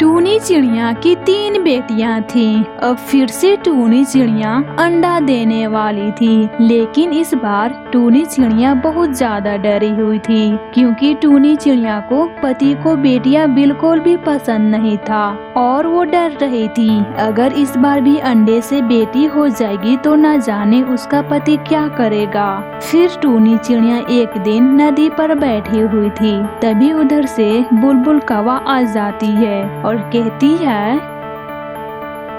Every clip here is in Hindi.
टूनी चिड़िया की 3 बेटियां थीं। अब फिर से टूनी चिड़िया अंडा देने वाली थी, लेकिन इस बार टूनी चिड़िया बहुत ज्यादा डरी हुई थी, क्योंकि टूनी चिड़िया को पति को बेटियां बिल्कुल भी पसंद नहीं था और वो डर रही थी अगर इस बार भी अंडे से बेटी हो जाएगी तो न जाने उसका पति क्या करेगा। फिर टूनी चिड़िया एक दिन नदी पर बैठी हुई थी, तभी उधर से बुलबुल कौवा आ जाती है और कहती है,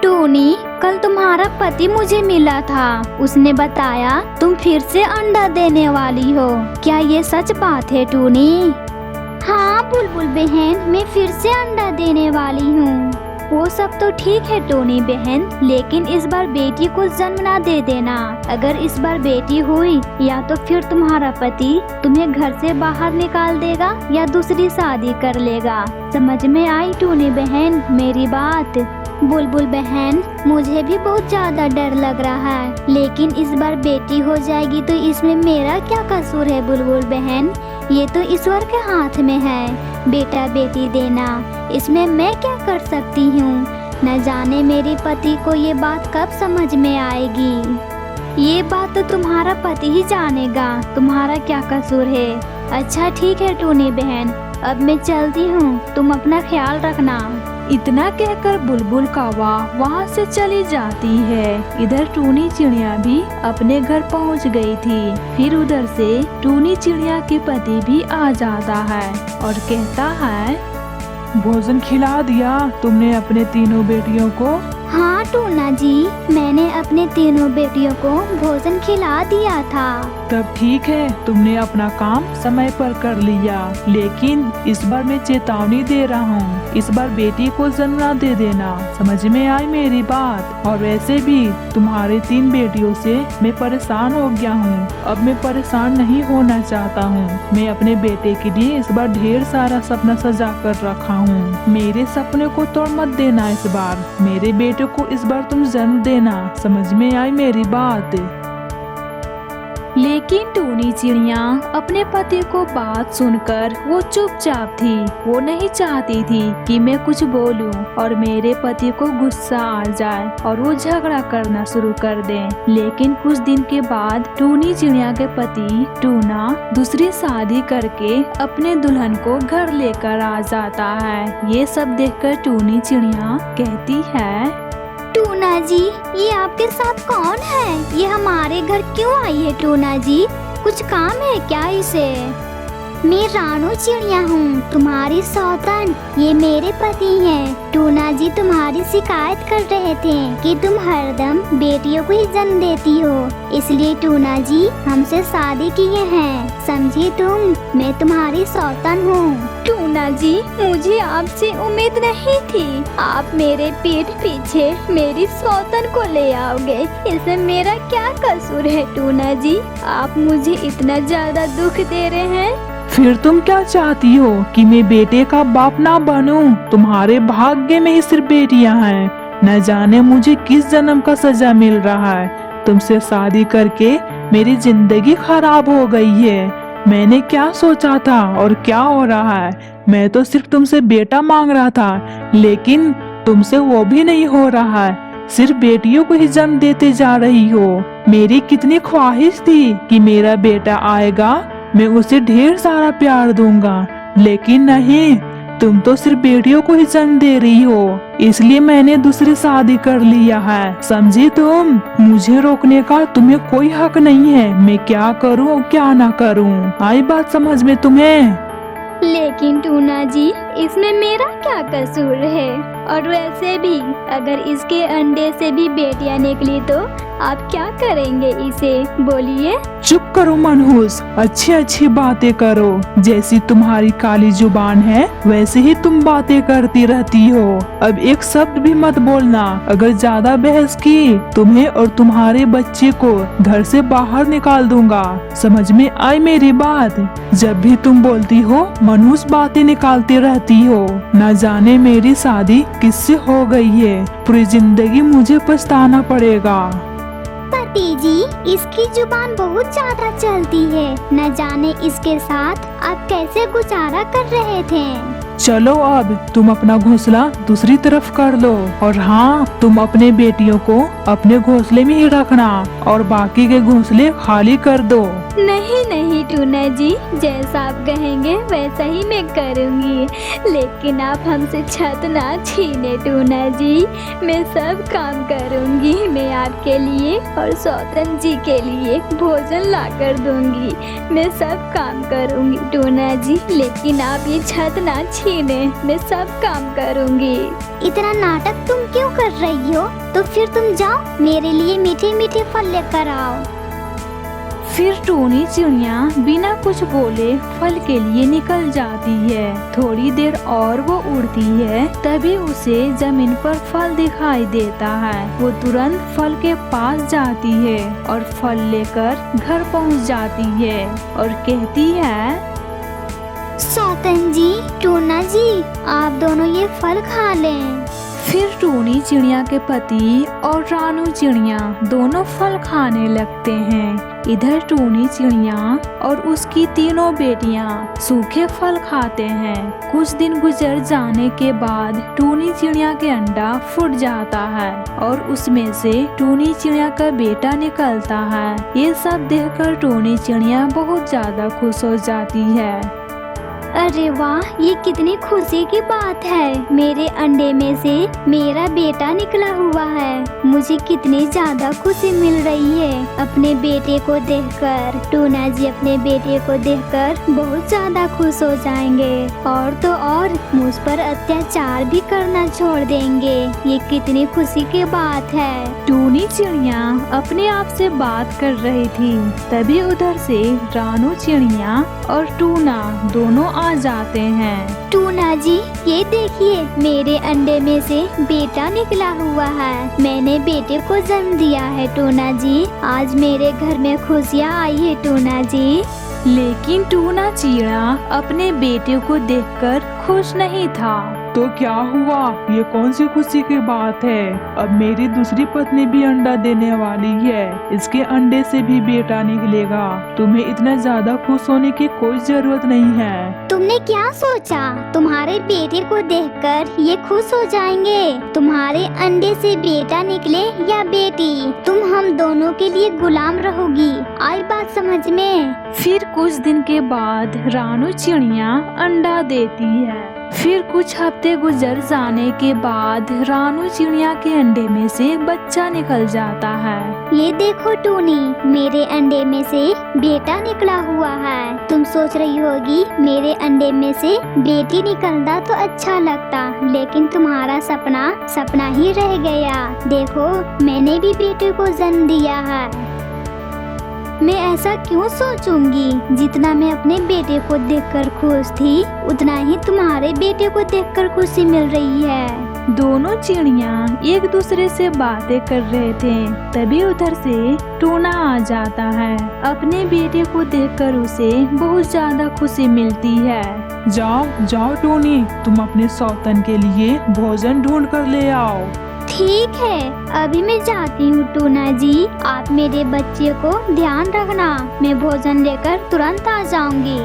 टूनी, कल तुम्हारा पति मुझे मिला था। उसने बताया तुम फिर से अंडा देने वाली हो। क्या ये सच बात है टूनी? हाँ बुलबुल बहन, मैं फिर से अंडा देने वाली हूँ। वो सब तो ठीक है टूनी बहन, लेकिन इस बार बेटी को जन्म ना दे देना। अगर इस बार बेटी हुई या तो फिर तुम्हारा पति तुम्हें घर से बाहर निकाल देगा या दूसरी शादी कर लेगा। समझ में आई टूनी बहन मेरी बात? बुलबुल बहन, मुझे भी बहुत ज्यादा डर लग रहा है, लेकिन इस बार बेटी हो जाएगी तो इसमें मेरा क्या कसूर है बुलबुल बहन? ये तो ईश्वर के हाथ में है बेटा बेटी देना, इसमें मैं क्या कर सकती हूँ। न जाने मेरे पति को ये बात कब समझ में आएगी। ये बात तो तुम्हारा पति ही जानेगा, तुम्हारा क्या कसूर है। अच्छा ठीक है टूनी बहन, अब मैं चलती हूँ, तुम अपना ख्याल रखना। इतना कहकर बुलबुल कौवा वहाँ से चली जाती है। इधर टूनी चिड़िया भी अपने घर पहुँच गई थी। फिर उधर से टूनी चिड़िया के पति भी आ जाता है और कहता है, भोजन खिला दिया तुमने अपने तीनों बेटियों को? हाँ टूना जी, मैंने अपने तीनों बेटियों को भोजन खिला दिया था। तब ठीक है, तुमने अपना काम समय पर कर लिया, लेकिन इस बार मैं चेतावनी दे रहा हूँ, इस बार बेटी को जन्म न दे देना। समझ में आई मेरी बात? और वैसे भी तुम्हारी 3 बेटियों से मैं परेशान हो गया हूँ, अब मैं परेशान नहीं होना चाहता हूँ। मैं अपने बेटे के लिए इस बार ढेर सारा सपना सजा कर रखा हूँ, मेरे सपने को तोड़ मत देना इस बार। मेरे बेटे को इस बार तुम जन्म देना। समझ में आई मेरी बात? लेकिन टूनी चिड़िया अपने पति को बात सुनकर वो चुपचाप थी। वो नहीं चाहती थी कि मैं कुछ बोलूं और मेरे पति को गुस्सा आ जाए और वो झगड़ा करना शुरू कर दे। लेकिन कुछ दिन के बाद टूनी चिड़िया के पति टूना दूसरी शादी करके अपने दुल्हन को घर लेकर आ जाता है। ये सब देखकर टूनी चिड़िया कहती है, टूना जी, ये आपके साथ कौन है? ये हमारे घर क्यों आई है टूना जी? कुछ काम है क्या इसे? मैं रानू चिड़िया हूँ, तुम्हारी सौतन। ये मेरे पति हैं। टूना जी तुम्हारी शिकायत कर रहे थे कि तुम हरदम बेटियों को ही जन्म देती हो, इसलिए टूना जी हमसे शादी किए हैं। समझी तुम? मैं तुम्हारी सौतन हूँ। टूना जी, मुझे आपसे उम्मीद नहीं थी, आप मेरे पीठ पीछे मेरी सौतन को ले आओगे। इसमें मेरा क्या कसूर है टूना जी? आप मुझे इतना ज्यादा दुख दे रहे हैं। फिर तुम क्या चाहती हो कि मैं बेटे का बाप ना बनूं? तुम्हारे भाग्य में ही सिर्फ बेटियां हैं। न जाने मुझे किस जन्म का सजा मिल रहा है। तुमसे शादी करके मेरी जिंदगी खराब हो गई है। मैंने क्या सोचा था और क्या हो रहा है? मैं तो सिर्फ तुमसे बेटा मांग रहा था, लेकिन तुमसे वो भी नहीं हो रहा है। सिर्फ बेटियों को ही जन्म देते जा रही हो। मेरी कितनी ख्वाहिश थी कि मेरा बेटा आएगा, मैं उसे ढेर सारा प्यार दूंगा, लेकिन नहीं, तुम तो सिर्फ बेटियों को ही जन्म दे रही हो। इसलिए मैंने दूसरी शादी कर लिया है। समझी तुम? मुझे रोकने का तुम्हें कोई हक नहीं है। मैं क्या करूं और क्या ना करूं, आई बात समझ में तुम्हें? लेकिन टूना जी, इसमें मेरा क्या कसूर है? और वैसे भी अगर इसके अंडे से भी बेटियां निकली तो आप क्या करेंगे इसे? बोलिए। चुप करो मनहूस, अच्छी अच्छी बातें करो। जैसी तुम्हारी काली जुबान है वैसे ही तुम बातें करती रहती हो। अब एक शब्द भी मत बोलना। अगर ज्यादा बहस की तुम्हें और तुम्हारे बच्चे को घर से बाहर निकाल दूंगा। समझ में आई मेरी बात? जब भी तुम बोलती हो मनहूस बातें निकालती रहती हो। न जाने मेरी शादी किससे हो गई है, पूरी जिंदगी मुझे पछताना पड़ेगा। पति जी, इसकी जुबान बहुत ज्यादा चलती है। न जाने इसके साथ आप कैसे गुजारा कर रहे थे। चलो अब तुम अपना घोंसला दूसरी तरफ कर लो, और हाँ, तुम अपने बेटियों को अपने घोंसले में ही रखना और बाकी के घोंसले खाली कर दो। नहीं नहीं टूना जी, जैसा आप कहेंगे वैसा ही मैं करूँगी, लेकिन आप हमसे छत ना छीने टूना जी। मैं सब काम करूँगी, मैं आपके लिए और सौतन जी के लिए भोजन ला कर दूँगी, मैं सब काम करूँगी टूना जी, लेकिन आप ये छत ना छीने, मैं सब काम करूँगी। इतना नाटक तुम क्यों कर रही हो? तो फिर तुम जाओ, मेरे लिए मीठे मीठे फल लेकर आओ। फिर टूनी चिड़िया बिना कुछ बोले फल के लिए निकल जाती है। थोड़ी देर और वो उड़ती है, तभी उसे जमीन पर फल दिखाई देता है। वो तुरंत फल के पास जाती है और फल लेकर घर पहुंच जाती है और कहती है, सौतन जी, टूना जी, आप दोनों ये फल खा लें। फिर टूनी चिड़िया के पति और रानू चिड़िया दोनों फल खाने लगते हैं। इधर टूनी चिड़िया और उसकी तीनों बेटियां सूखे फल खाते हैं। कुछ दिन गुजर जाने के बाद टूनी चिड़िया के अंडा फूट जाता है और उसमें से टूनी चिड़िया का बेटा निकलता है। ये सब देखकर टूनी चिड़िया बहुत ज्यादा खुश हो जाती है। अरे वाह, ये कितनी खुशी की बात है, मेरे अंडे में से मेरा बेटा निकला हुआ है। मुझे कितनी ज्यादा खुशी मिल रही है अपने बेटे को देखकर। टूना जी अपने बेटे को देखकर बहुत ज्यादा खुश हो जाएंगे और तो और मुझ पर अत्याचार भी करना छोड़ देंगे। ये कितनी खुशी की बात है। टूनी चिड़िया अपने आप से बात कर रही थी, तभी उधर से रानू चिड़िया और टूना दोनों आ जाते हैं। टूना जी, ये देखिए, मेरे अंडे में से बेटा निकला हुआ है। मैंने बेटे को जन्म दिया है टूना जी। आज मेरे घर में खुशियाँ आई है टूना जी। लेकिन टूना चिड़िया अपने बेटे को देखकर खुश नहीं था। तो क्या हुआ? ये कौन सी खुशी की बात है? अब मेरी दूसरी पत्नी भी अंडा देने वाली है, इसके अंडे से भी बेटा निकलेगा। तुम्हें इतना ज्यादा खुश होने की कोई जरूरत नहीं है। तुमने क्या सोचा? तुम्हारे बेटे को देखकर ये खुश हो जाएंगे? तुम्हारे अंडे से बेटा निकले या बेटी, तुम हम दोनों के लिए गुलाम रहोगी। आई बात समझ में? फिर कुछ दिन के बाद रानू चिड़िया अंडा देती है। फिर कुछ हफ्ते गुजर जाने के बाद रानू चिड़िया के अंडे में से बच्चा निकल जाता है। ये देखो टूनी, मेरे अंडे में से बेटा निकला हुआ है। तुम सोच रही होगी मेरे अंडे में से बेटी निकलता तो अच्छा लगता, लेकिन तुम्हारा सपना सपना ही रह गया। देखो, मैंने भी बेटे को जन्म दिया है। मैं ऐसा क्यों सोचूंगी? जितना मैं अपने बेटे को देखकर खुश थी, उतना ही तुम्हारे बेटे को देखकर खुशी मिल रही है। दोनों चिड़िया एक दूसरे से बातें कर रहे थे, तभी उधर से टूना आ जाता है। अपने बेटे को देखकर उसे बहुत ज्यादा खुशी मिलती है। जाओ जाओ टूनी, तुम अपने सौतन के लिए भोजन ढूंढ कर ले आओ। ठीक है, अभी मैं जाती हूँ टूना जी। आप मेरे बच्चे को ध्यान रखना, मैं भोजन लेकर तुरंत आ जाऊंगी।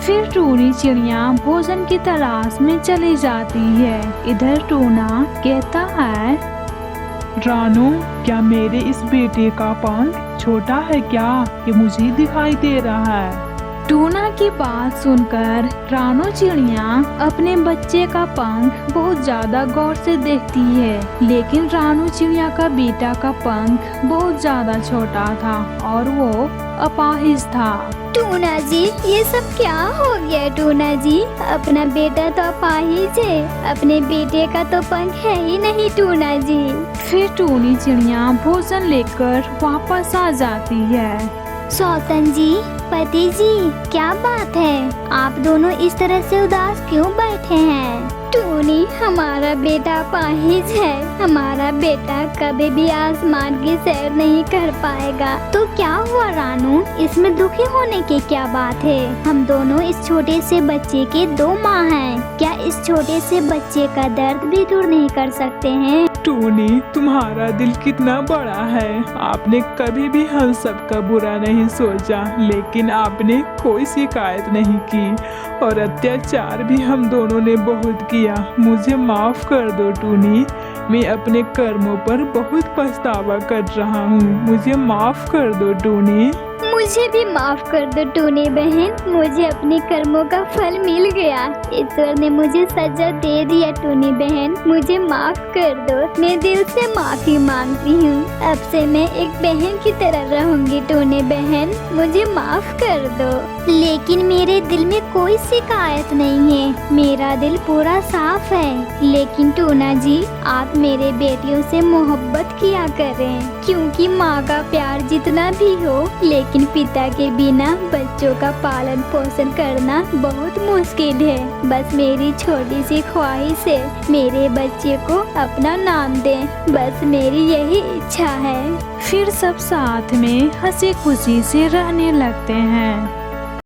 फिर टूनी चिड़िया भोजन की तलाश में चली जाती है। इधर टूना कहता है, रानू, क्या मेरे इस बेटे का पंख छोटा है क्या कि मुझे दिखाई दे रहा है? टूना की बात सुनकर रानू चिड़िया अपने बच्चे का पंख बहुत ज्यादा गौर से देखती है, लेकिन रानू चिड़िया का बेटा का पंख बहुत ज्यादा छोटा था और वो अपाहिज था। टूना जी, ये सब क्या हो गया टूना जी? अपना बेटा तो अपाहिज है, अपने बेटे का तो पंख है ही नहीं टूना जी। फिर टूनी चिड़िया भोजन लेकर वापस आ जाती है। सौतन जी, पति जी, क्या बात है? आप दोनों इस तरह से उदास क्यों बैठे हैं? टूनी, हमारा बेटा अपाहिज है, हमारा बेटा कभी भी आसमान की सैर नहीं कर पाएगा। तो क्या हुआ रानू? इसमें दुखी होने की क्या बात है? हम दोनों इस छोटे से बच्चे के 2 माँ हैं। क्या इस छोटे से बच्चे का दर्द भी दूर नहीं कर सकते हैं? टूनी, तुम्हारा दिल कितना बड़ा है। आपने कभी भी हम सबका बुरा नहीं सोचा, लेकिन आपने कोई शिकायत नहीं की और अत्याचार भी हम दोनों ने बहुत किया। मुझे माफ कर दो टूनी, मैं अपने कर्मों पर बहुत पछतावा कर रहा हूँ। मुझे माफ कर दो टूनी। मुझे भी माफ कर दो टूनी बहन, मुझे अपने कर्मों का फल मिल गया। ईश्वर ने मुझे सजा दे दिया। टूनी बहन, मुझे माफ कर दो। मैं दिल से माफी मांगती हूँ। अब से मैं एक बहन की तरह रहूंगी। टूनी बहन, मुझे माफ कर दो। लेकिन मेरे दिल में कोई शिकायत नहीं है, मेरा दिल पूरा साफ है। लेकिन टूना जी, आप मेरे बेटियों से मोहब्बत किया करें, क्योंकि माँ का प्यार जितना भी हो, लेकिन पिता के बिना बच्चों का पालन पोषण करना बहुत मुश्किल है। बस मेरी छोटी सी ख्वाहिश है, मेरे बच्चे को अपना नाम दें। बस मेरी यही इच्छा है। फिर सब साथ में हंसी खुशी से रहने लगते हैं।